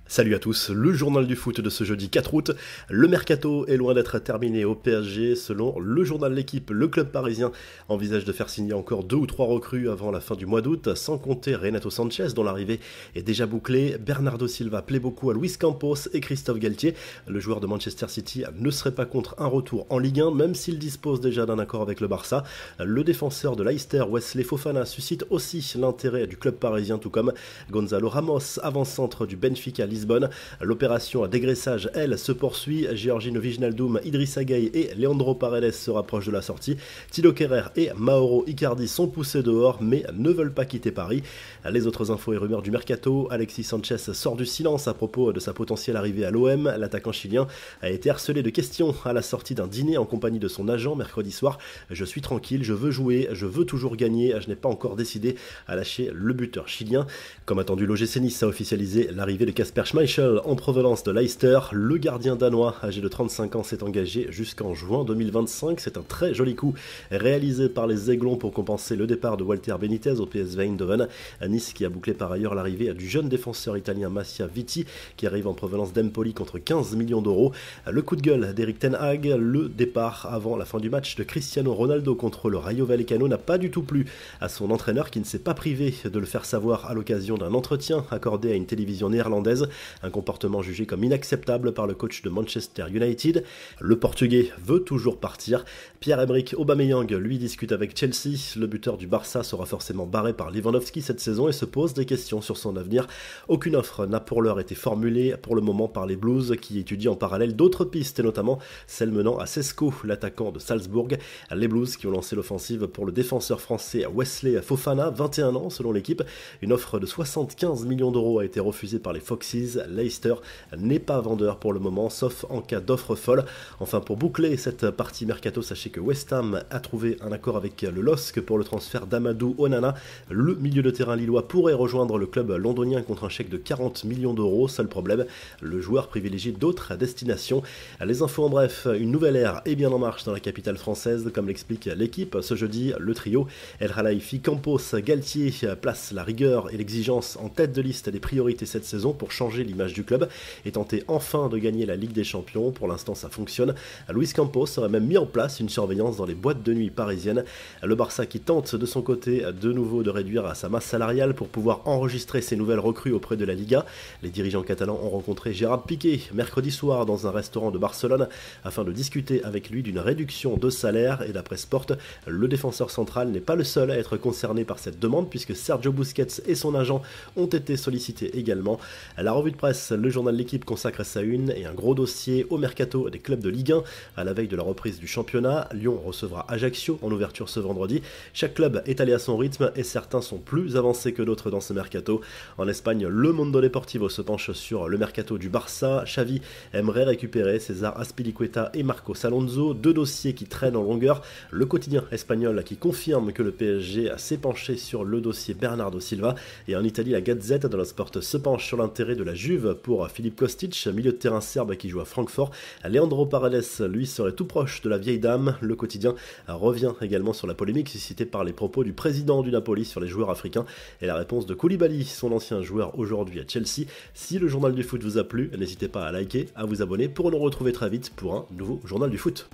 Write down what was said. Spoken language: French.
Salut à tous, le journal du foot de ce jeudi 4 août. Le mercato est loin d'être terminé au PSG. Selon le journal L'Équipe, le club parisien envisage de faire signer encore 2 ou 3 recrues avant la fin du mois d'août, sans compter Renato Sanchez dont l'arrivée est déjà bouclée. Bernardo Silva plaît beaucoup à Luis Campos et Christophe Galtier. Le joueur de Manchester City ne serait pas contre un retour en Ligue 1, même s'il dispose déjà d'un accord avec le Barça. Le défenseur de Leicester, Wesley Fofana, suscite aussi l'intérêt du club parisien, tout comme Gonzalo Ramos, avant-centre du Benfica Lisbonne. L'opération à dégraissage, elle, se poursuit. Georgino Wijnaldum, Idrissa Gueye et Leandro Paredes se rapprochent de la sortie. Thilo Kehrer et Mauro Icardi sont poussés dehors, mais ne veulent pas quitter Paris. Les autres infos et rumeurs du mercato: Alexis Sanchez sort du silence à propos de sa potentielle arrivée à l'OM. L'attaquant chilien a été harcelé de questions à la sortie d'un dîner en compagnie de son agent mercredi soir. Je suis tranquille, je veux jouer, je veux toujours gagner, je n'ai pas encore décidé, à lâcher le buteur chilien. Comme attendu, l'OGC Nice a officialisé l'arrivée de Kasper Schmeichel en provenance de Leicester. Le gardien danois, âgé de 35 ans, s'est engagé jusqu'en juin 2025. C'est un très joli coup réalisé par les Aiglons pour compenser le départ de Walter Benitez au PSV Eindhoven. Nice qui a bouclé par ailleurs l'arrivée du jeune défenseur italien Massia Vitti qui arrive en provenance d'Empoli contre 15 millions d'euros. Le coup de gueule d'Erik ten Hag, le départ avant la fin du match de Cristiano Ronaldo contre le Rayo Vallecano n'a pas du tout plu à son entraîneur qui ne s'est pas privé de le faire savoir à l'occasion d'un entretien accordé à une télévision néerlandaise. Un comportement jugé comme inacceptable par le coach de Manchester United. Le Portugais veut toujours partir. Pierre-Emerick Aubameyang, lui, discute avec Chelsea. Le buteur du Barça sera forcément barré par Lewandowski cette saison et se pose des questions sur son avenir. Aucune offre n'a pour l'heure été formulée pour le moment par les Blues qui étudient en parallèle d'autres pistes, et notamment celle menant à Sesko, l'attaquant de Salzbourg. Les Blues qui ont lancé l'offensive pour le défenseur français Wesley Fofana, 21 ans selon l'équipe. Une offre de 75 millions d'euros a été refusée par les Foxes. Leicester n'est pas vendeur pour le moment, sauf en cas d'offre folle. Enfin, pour boucler cette partie mercato, sachez que West Ham a trouvé un accord avec le LOSC pour le transfert d'Amadou Onana. Le milieu de terrain lillois pourrait rejoindre le club londonien contre un chèque de 40 millions d'euros. Seul problème, le joueur privilégie d'autres destinations. Les infos en bref: une nouvelle ère est bien en marche dans la capitale française, comme l'explique l'équipe. Ce jeudi, le trio El Khelaifi, Campos, Galtier place la rigueur et l'exigence en tête de liste des priorités cette saison pour changer l'image du club et tenter enfin de gagner la Ligue des Champions. Pour l'instant, ça fonctionne. Luis Campos aurait même mis en place une surveillance dans les boîtes de nuit parisiennes. Le Barça qui tente de son côté de nouveau de réduire sa masse salariale pour pouvoir enregistrer ses nouvelles recrues auprès de la Liga. Les dirigeants catalans ont rencontré Gérard Piqué mercredi soir dans un restaurant de Barcelone afin de discuter avec lui d'une réduction de salaire. Et d'après Sport, le défenseur central n'est pas le seul à être concerné par cette demande puisque Sergio Busquets et son agent ont été sollicités également. À la revue de presse, le journal L'Équipe consacre sa une et un gros dossier au mercato des clubs de Ligue 1 à la veille de la reprise du championnat. Lyon recevra Ajaccio en ouverture ce vendredi. Chaque club est allé à son rythme et certains sont plus avancés que d'autres dans ce mercato. En Espagne, le Mundo Deportivo se penche sur le mercato du Barça. Xavi aimerait récupérer César Azpilicueta et Marcos Alonso, deux dossiers qui traînent en longueur. Le quotidien espagnol qui confirme que le PSG s'est penché sur le dossier Bernardo Silva, et en Italie, la Gazette dello Sport se penche sur l'intérêt de la Juve pour Filip Kostic, milieu de terrain serbe qui joue à Francfort. Leandro Paredes, lui, serait tout proche de la vieille dame. Le quotidien revient également sur la polémique suscitée par les propos du président du Napoli sur les joueurs africains et la réponse de Koulibaly, son ancien joueur aujourd'hui à Chelsea. Si le journal du foot vous a plu, n'hésitez pas à liker, à vous abonner pour nous retrouver très vite pour un nouveau journal du foot.